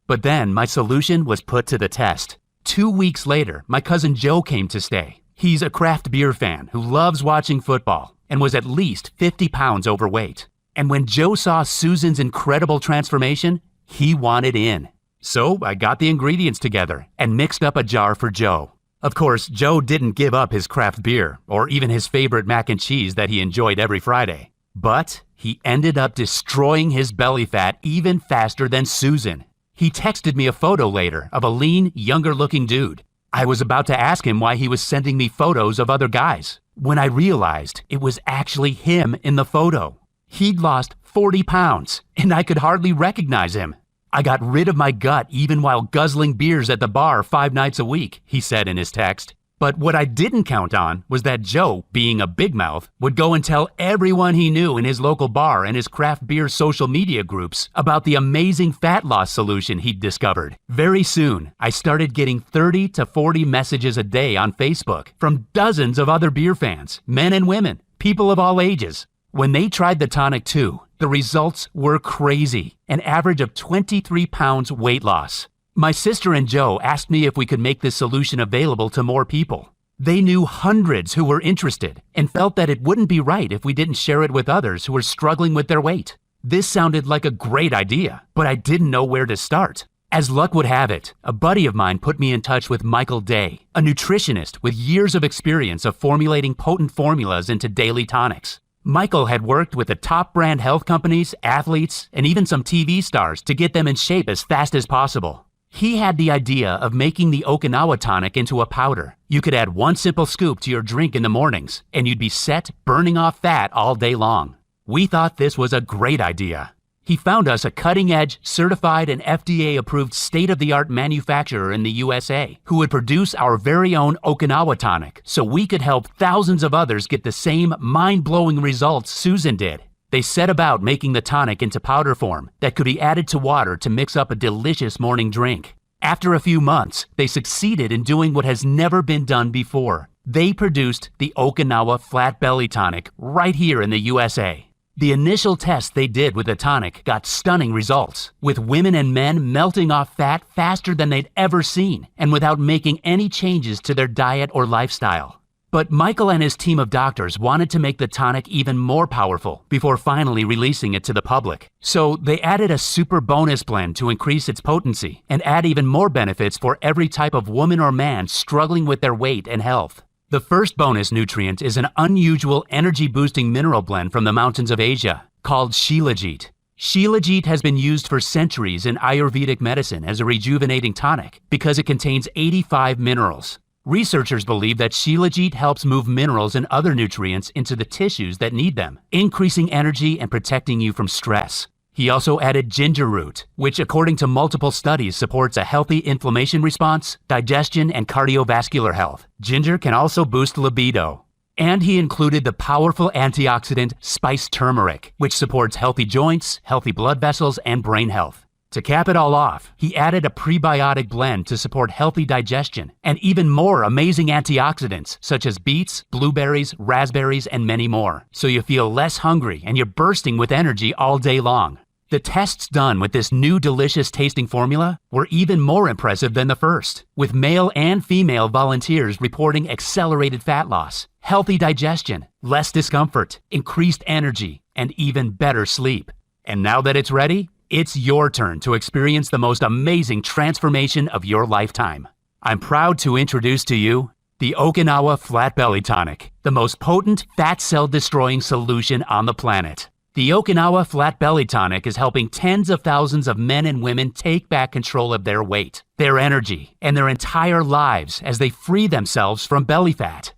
But then my solution was put to the test. 2 weeks later, my cousin Joe came to stay. He's a craft beer fan who loves watching football and was at least 50 pounds overweight. And when Joe saw Susan's incredible transformation, he wanted in. So I got the ingredients together and mixed up a jar for Joe. Of course, Joe didn't give up his craft beer or even his favorite mac and cheese that he enjoyed every Friday. But he ended up destroying his belly fat even faster than Susan. He texted me a photo later of a lean, younger-looking dude. I was about to ask him why he was sending me photos of other guys, when I realized it was actually him in the photo. He'd lost 40 pounds, and I could hardly recognize him. I got rid of my gut even while guzzling beers at the bar 5 nights a week, he said in his text. But what I didn't count on was that Joe, being a big mouth, would go and tell everyone he knew in his local bar and his craft beer social media groups about the amazing fat loss solution he'd discovered. Very soon, I started getting 30 to 40 messages a day on Facebook from dozens of other beer fans, men and women, people of all ages. When they tried the tonic too, the results were crazy, an average of 23 pounds weight loss. My sister and Joe asked me if we could make this solution available to more people. They knew hundreds who were interested and felt that it wouldn't be right if we didn't share it with others who were struggling with their weight. This sounded like a great idea, but I didn't know where to start. As luck would have it, a buddy of mine put me in touch with Michael Day, a nutritionist with years of experience of formulating potent formulas into daily tonics. Michael had worked with the top brand health companies, athletes, and even some TV stars to get them in shape as fast as possible. He had the idea of making the Okinawa tonic into a powder. You could add 1 simple scoop to your drink in the mornings, and you'd be set burning off fat all day long. We thought this was a great idea. He found us a cutting-edge, certified and FDA-approved state-of-the-art manufacturer in the USA who would produce our very own Okinawa tonic so we could help thousands of others get the same mind-blowing results Susan did. They set about making the tonic into powder form that could be added to water to mix up a delicious morning drink. After a few months, they succeeded in doing what has never been done before. They produced the Okinawa Flat Belly Tonic right here in the USA. The initial test they did with the tonic got stunning results, with women and men melting off fat faster than they'd ever seen, and without making any changes to their diet or lifestyle. But Michael and his team of doctors wanted to make the tonic even more powerful before finally releasing it to the public. So they added a super bonus blend to increase its potency and add even more benefits for every type of woman or man struggling with their weight and health. The first bonus nutrient is an unusual energy-boosting mineral blend from the mountains of Asia called Shilajit. Shilajit has been used for centuries in Ayurvedic medicine as a rejuvenating tonic because it contains 85 minerals. Researchers believe that Shilajit helps move minerals and other nutrients into the tissues that need them, increasing energy and protecting you from stress. He also added ginger root, which according to multiple studies supports a healthy inflammation response, digestion, and cardiovascular health. Ginger can also boost libido. And he included the powerful antioxidant spiced turmeric, which supports healthy joints, healthy blood vessels, and brain health. To cap it all off, he added a prebiotic blend to support healthy digestion and even more amazing antioxidants such as beets, blueberries, raspberries, and many more, so you feel less hungry and you're bursting with energy all day long. The tests done with this new delicious tasting formula were even more impressive than the first, with male and female volunteers reporting accelerated fat loss, healthy digestion, less discomfort, increased energy, and even better sleep. And now that it's ready, it's your turn to experience the most amazing transformation of your lifetime. I'm proud to introduce to you the Okinawa Flat Belly Tonic, the most potent fat cell destroying solution on the planet. The Okinawa Flat Belly Tonic is helping tens of thousands of men and women take back control of their weight, their energy, and their entire lives as they free themselves from belly fat.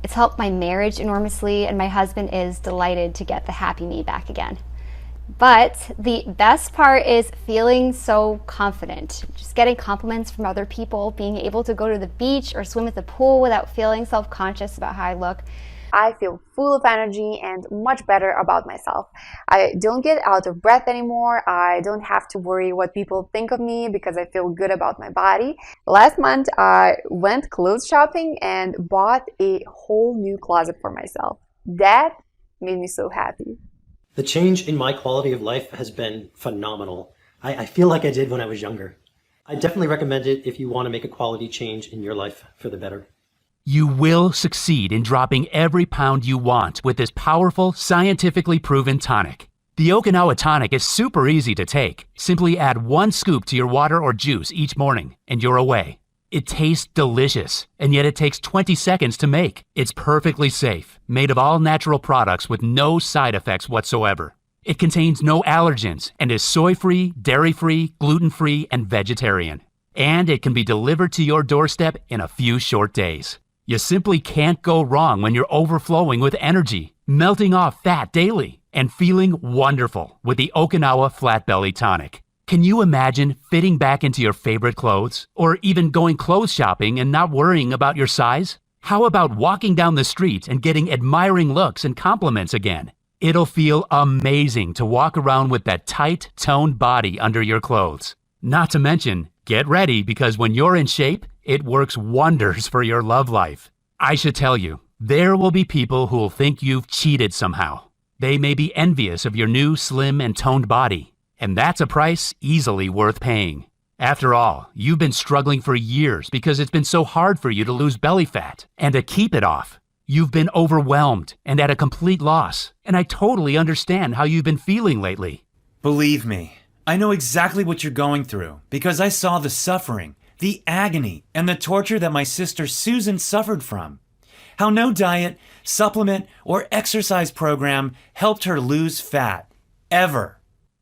It's helped my marriage enormously, and my husband is delighted to get the happy me back again. But the best part is feeling so confident, just getting compliments from other people, being able to go to the beach or swim at the pool without feeling self-conscious about how I look. I feel full of energy and much better about myself. I don't get out of breath anymore. I don't have to worry what people think of me because I feel good about my body. Last month, I went clothes shopping and bought a whole new closet for myself. That made me so happy. The change in my quality of life has been phenomenal. I feel like I did when I was younger. I definitely recommend it if you want to make a quality change in your life for the better. You will succeed in dropping every pound you want with this powerful, scientifically proven tonic. The Okinawa tonic is super easy to take. Simply add 1 scoop to your water or juice each morning, and you're away. It tastes delicious, and yet it takes 20 seconds to make. It's perfectly safe, made of all natural products with no side effects whatsoever. It contains no allergens and is soy-free, dairy-free, gluten-free, and vegetarian. And it can be delivered to your doorstep in a few short days. You simply can't go wrong when you're overflowing with energy, melting off fat daily, and feeling wonderful with the Okinawa Flat Belly Tonic. Can you imagine fitting back into your favorite clothes? Or even going clothes shopping and not worrying about your size? How about walking down the street and getting admiring looks and compliments again? It'll feel amazing to walk around with that tight, toned body under your clothes. Not to mention, get ready because when you're in shape, it works wonders for your love life. I should tell you, there will be people who will think you've cheated somehow. They may be envious of your new, slim, and toned body. And that's a price easily worth paying. After all, you've been struggling for years because it's been so hard for you to lose belly fat and to keep it off. You've been overwhelmed and at a complete loss, and I totally understand how you've been feeling lately. Believe me, I know exactly what you're going through because I saw the suffering, the agony, and the torture that my sister Susan suffered from. How no diet, supplement, or exercise program helped her lose fat, ever.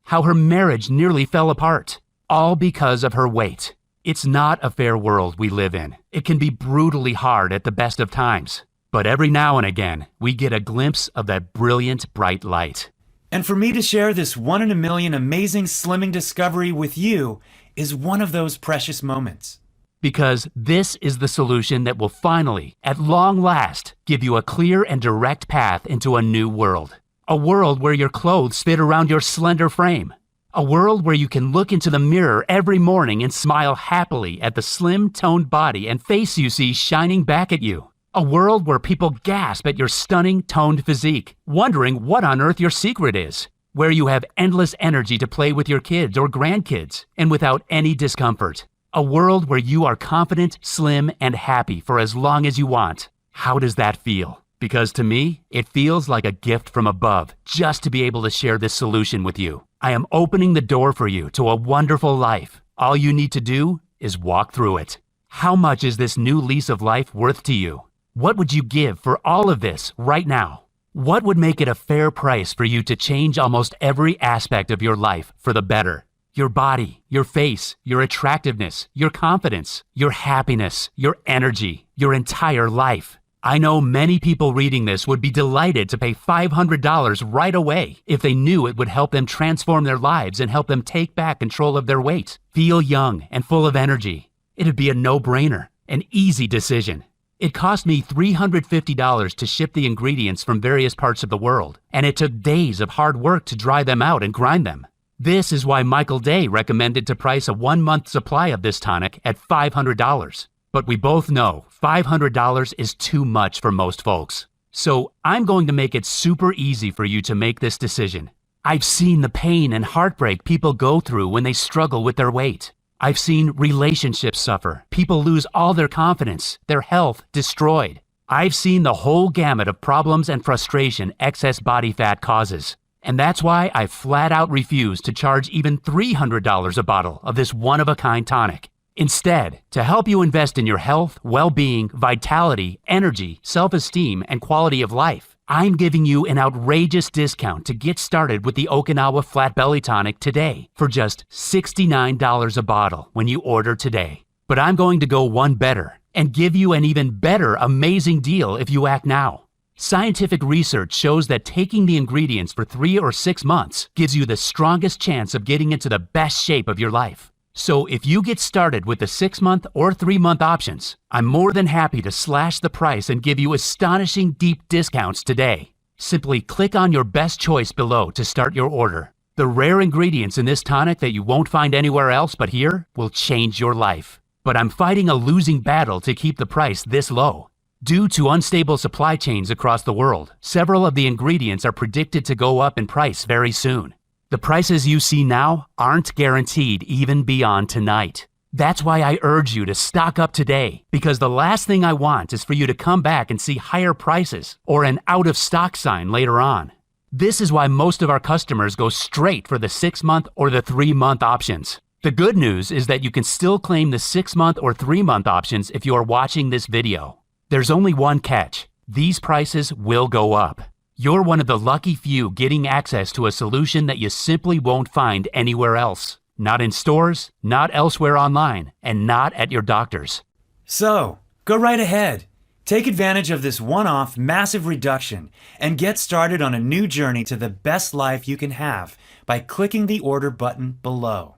How her marriage nearly fell apart, all because of her weight. It's not a fair world we live in. It can be brutally hard at the best of times. But every now and again, we get a glimpse of that brilliant, bright light. And for me to share this one in a million amazing slimming discovery with you is one of those precious moments. Because this is the solution that will finally, at long last, give you a clear and direct path into a new world. A world where your clothes fit around your slender frame. A world where you can look into the mirror every morning and smile happily at the slim, toned body and face you see shining back at you. A world where people gasp at your stunning, toned physique, wondering what on earth your secret is. Where you have endless energy to play with your kids or grandkids, and without any discomfort. A world where you are confident, slim, and happy for as long as you want. How does that feel? Because to me, it feels like a gift from above just to be able to share this solution with you. I am opening the door for you to a wonderful life. All you need to do is walk through it. How much is this new lease of life worth to you? What would you give for all of this right now? What would make it a fair price for you to change almost every aspect of your life for the better? Your body, your face, your attractiveness, your confidence, your happiness, your energy, your entire life. I know many people reading this would be delighted to pay $500 right away if they knew it would help them transform their lives and help them take back control of their weight, feel young and full of energy. It'd be a no-brainer, an easy decision. It cost me $350 to ship the ingredients from various parts of the world, and it took days of hard work to dry them out and grind them. This is why Michael Day recommended to price a 1-month supply of this tonic at $500. But we both know $500 is too much for most folks. So I'm going to make it super easy for you to make this decision. I've seen the pain and heartbreak people go through when they struggle with their weight. I've seen relationships suffer, people lose all their confidence, their health destroyed. I've seen the whole gamut of problems and frustration excess body fat causes. And that's why I flat out refuse to charge even $300 a bottle of this one-of-a-kind tonic. Instead, to help you invest in your health, well-being, vitality, energy, self-esteem, and quality of life, I'm giving you an outrageous discount to get started with the Okinawa Flat Belly Tonic today for just $69 a bottle when you order today. But I'm going to go one better and give you an even better amazing deal if you act now. Scientific research shows that taking the ingredients for 3 or 6 months gives you the strongest chance of getting into the best shape of your life. So if you get started with the 6-month or 3-month options, I'm more than happy to slash the price and give you astonishing deep discounts today. Simply click on your best choice below to start your order. The rare ingredients in this tonic that you won't find anywhere else but here will change your life. But I'm fighting a losing battle to keep the price this low. Due to unstable supply chains across the world, several of the ingredients are predicted to go up in price very soon. The prices you see now aren't guaranteed even beyond tonight. That's why I urge you to stock up today, because the last thing I want is for you to come back and see higher prices or an out of stock sign later on. This is why most of our customers go straight for the 6-month or the 3-month options. The good news is that you can still claim the 6-month or 3-month options if you are watching this video. There's only one catch. These prices will go up. You're one of the lucky few getting access to a solution that you simply won't find anywhere else. Not in stores, not elsewhere online, and not at your doctor's. So, go right ahead. Take advantage of this one-off massive reduction and get started on a new journey to the best life you can have by clicking the order button below.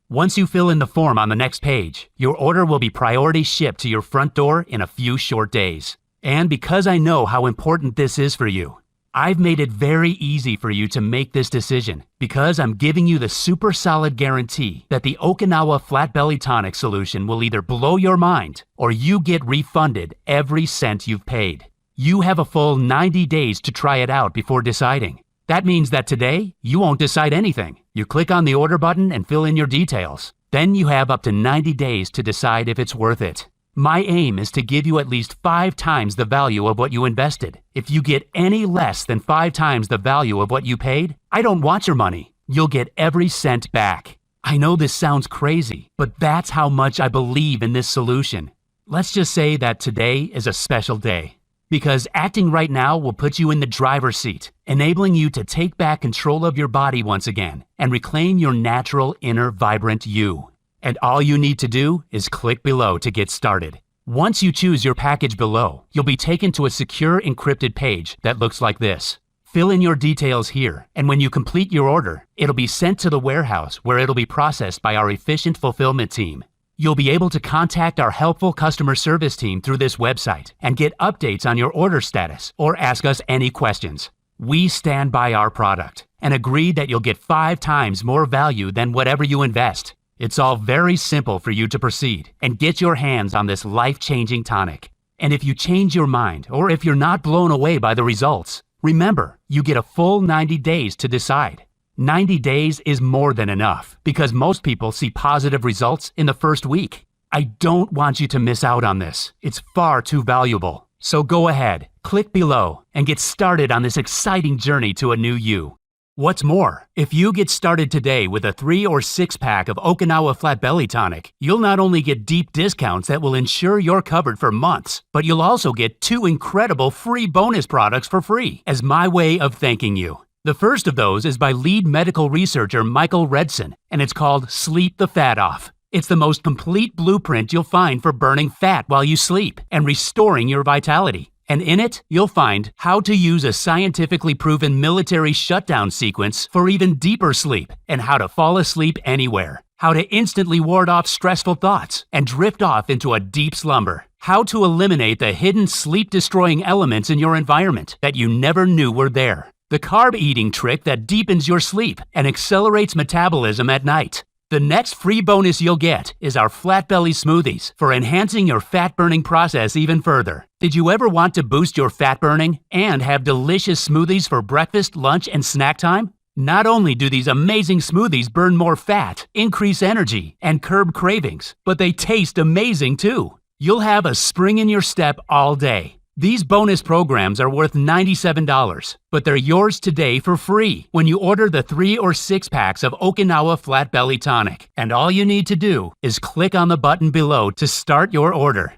Once you fill in the form on the next page, your order will be priority shipped to your front door in a few short days. And because I know how important this is for you, I've made it very easy for you to make this decision because I'm giving you the super solid guarantee that the Okinawa Flat Belly Tonic solution will either blow your mind or you get refunded every cent you've paid. You have a full 90 days to try it out before deciding. That means that today, you won't decide anything. You click on the order button and fill in your details. Then you have up to 90 days to decide if it's worth it. My aim is to give you at least 5 times the value of what you invested. If you get any less than 5 times the value of what you paid, I don't want your money. You'll get every cent back. I know this sounds crazy, but that's how much I believe in this solution. Let's just say that today is a special day. Because acting right now will put you in the driver's seat, enabling you to take back control of your body once again and reclaim your natural, inner, vibrant you. And all you need to do is click below to get started. Once you choose your package below, you'll be taken to a secure encrypted page that looks like this. Fill in your details here, and when you complete your order, it'll be sent to the warehouse where it'll be processed by our efficient fulfillment team. You'll be able to contact our helpful customer service team through this website and get updates on your order status or ask us any questions. We stand by our product and agree that you'll get 5 times more value than whatever you invest. It's all very simple for you to proceed and get your hands on this life-changing tonic. And if you change your mind or if you're not blown away by the results, remember, you get a full 90 days to decide. 90 days is more than enough because most people see positive results in the first week. I don't want you to miss out on this. It's far too valuable. So go ahead, click below, and get started on this exciting journey to a new you. What's more, if you get started today with a 3 or 6 pack of Okinawa Flat Belly Tonic, you'll not only get deep discounts that will ensure you're covered for months, but you'll also get 2 incredible free bonus products for free as my way of thanking you. The first of those is by lead medical researcher Michael Redson, and it's called Sleep the Fat Off. It's the most complete blueprint you'll find for burning fat while you sleep and restoring your vitality. And in it, you'll find how to use a scientifically proven military shutdown sequence for even deeper sleep and how to fall asleep anywhere, how to instantly ward off stressful thoughts and drift off into a deep slumber, how to eliminate the hidden sleep-destroying elements in your environment that you never knew were there, the carb-eating trick that deepens your sleep and accelerates metabolism at night. The next free bonus you'll get is our Flat Belly Smoothies for enhancing your fat-burning process even further. Did you ever want to boost your fat burning and have delicious smoothies for breakfast, lunch, and snack time? Not only do these amazing smoothies burn more fat, increase energy, and curb cravings, but they taste amazing too. You'll have a spring in your step all day. These bonus programs are worth $97, but they're yours today for free when you order the 3 or 6 packs of Okinawa Flat Belly Tonic. And all you need to do is click on the button below to start your order.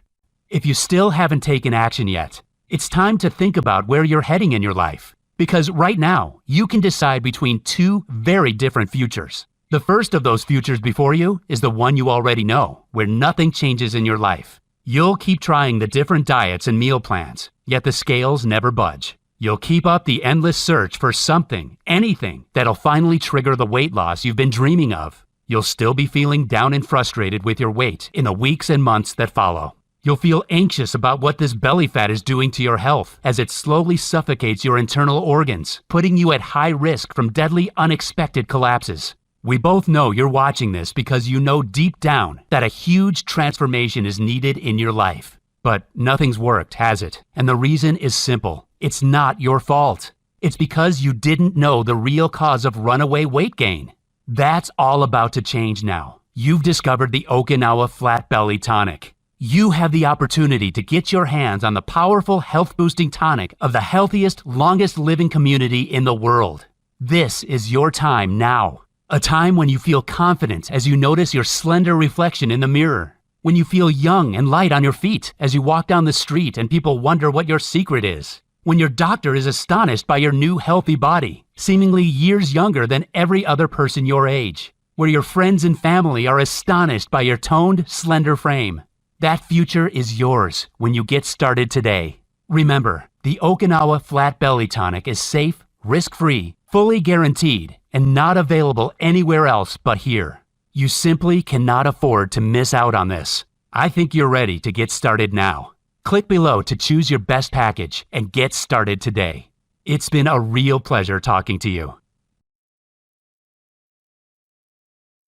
If you still haven't taken action yet, it's time to think about where you're heading in your life. Because right now, you can decide between 2 very different futures. The first of those futures before you is the one you already know, where nothing changes in your life. You'll keep trying the different diets and meal plans, yet the scales never budge. You'll keep up the endless search for something, anything, that'll finally trigger the weight loss you've been dreaming of. You'll still be feeling down and frustrated with your weight in the weeks and months that follow. You'll feel anxious about what this belly fat is doing to your health as it slowly suffocates your internal organs, putting you at high risk from deadly unexpected collapses. We both know you're watching this because you know deep down that a huge transformation is needed in your life. But nothing's worked, has it? And the reason is simple. It's not your fault. It's because you didn't know the real cause of runaway weight gain. That's all about to change now. You've discovered the Okinawa Flat Belly Tonic. You have the opportunity to get your hands on the powerful health-boosting tonic of the healthiest, longest-living community in the world. This is your time now. A time when you feel confident as you notice your slender reflection in the mirror. When you feel young and light on your feet as you walk down the street and people wonder what your secret is. When your doctor is astonished by your new healthy body, seemingly years younger than every other person your age. Where your friends and family are astonished by your toned, slender frame. That future is yours when you get started today. Remember, the Okinawa Flat Belly Tonic is safe, risk-free, fully guaranteed, and not available anywhere else but here. You simply cannot afford to miss out on this. I think you're ready to get started now. Click below to choose your best package and get started today. It's been a real pleasure talking to you.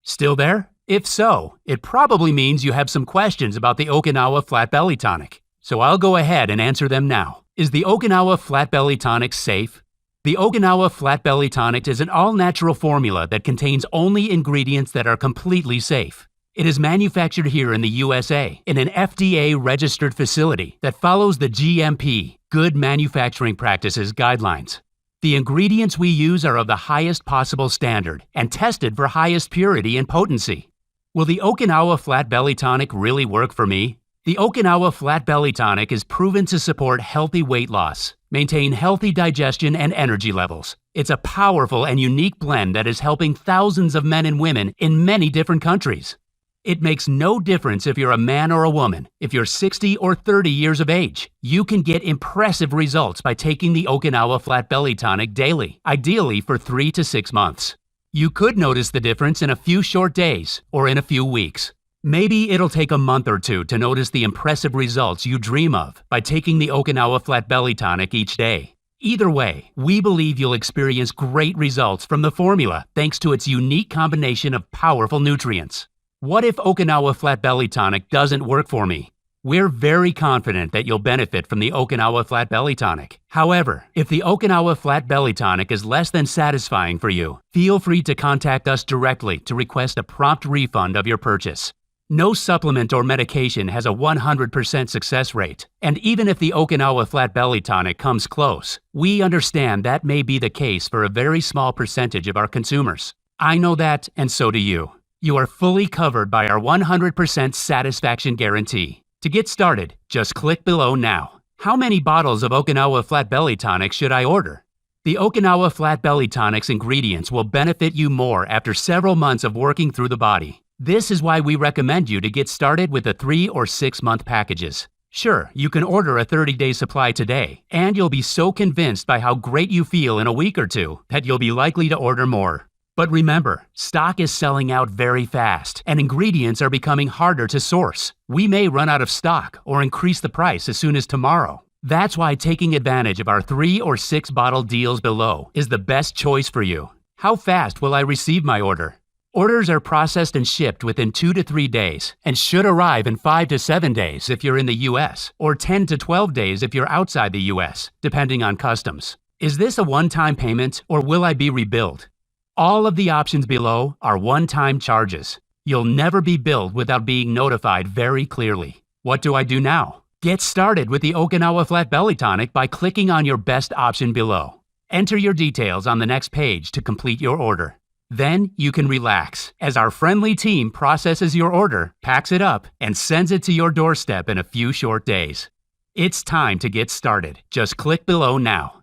Still there? If so, it probably means you have some questions about the Okinawa Flat Belly Tonic. So I'll go ahead and answer them now. Is the Okinawa Flat Belly Tonic safe? The Okinawa Flat Belly Tonic is an all-natural formula that contains only ingredients that are completely safe. It is manufactured here in the USA in an FDA-registered facility that follows the GMP, Good Manufacturing Practices guidelines. The ingredients we use are of the highest possible standard and tested for highest purity and potency. Will the Okinawa Flat Belly Tonic really work for me? The Okinawa Flat Belly Tonic is proven to support healthy weight loss, maintain healthy digestion and energy levels. It's a powerful and unique blend that is helping thousands of men and women in many different countries. It makes no difference if you're a man or a woman, if you're 60 or 30 years of age. You can get impressive results by taking the Okinawa Flat Belly Tonic daily, ideally for 3 to 6 months. You could notice the difference in a few short days or in a few weeks. Maybe it'll take a month or two to notice the impressive results you dream of by taking the Okinawa Flat Belly Tonic each day. Either way, we believe you'll experience great results from the formula thanks to its unique combination of powerful nutrients. What if Okinawa Flat Belly Tonic doesn't work for me? We're very confident that you'll benefit from the Okinawa Flat Belly Tonic. However, if the Okinawa Flat Belly Tonic is less than satisfying for you, feel free to contact us directly to request a prompt refund of your purchase. No supplement or medication has a 100% success rate, and even if the Okinawa Flat Belly Tonic comes close, we understand that may be the case for a very small percentage of our consumers. I know that, and so do you. You are fully covered by our 100% satisfaction guarantee. To get started, just click below now. How many bottles of Okinawa Flat Belly Tonic should I order? The Okinawa Flat Belly Tonic's ingredients will benefit you more after several months of working through the body. This is why we recommend you to get started with the 3 or 6 month packages. Sure, you can order a 30-day supply today, and you'll be so convinced by how great you feel in a week or two that you'll be likely to order more. But remember, stock is selling out very fast, and ingredients are becoming harder to source. We may run out of stock or increase the price as soon as tomorrow. That's why taking advantage of our 3 or 6 bottle deals below is the best choice for you. How fast will I receive my order? Orders are processed and shipped within 2 to 3 days and should arrive in 5 to 7 days if you're in the US, or 10 to 12 days if you're outside the US, depending on customs. Is this a one-time payment or will I be rebilled? All of the options below are one-time charges. You'll never be billed without being notified very clearly. What do I do now? Get started with the Okinawa Flat Belly Tonic by clicking on your best option below. Enter your details on the next page to complete your order. Then you can relax as our friendly team processes your order, packs it up, and sends it to your doorstep in a few short days. It's time to get started. Just click below now.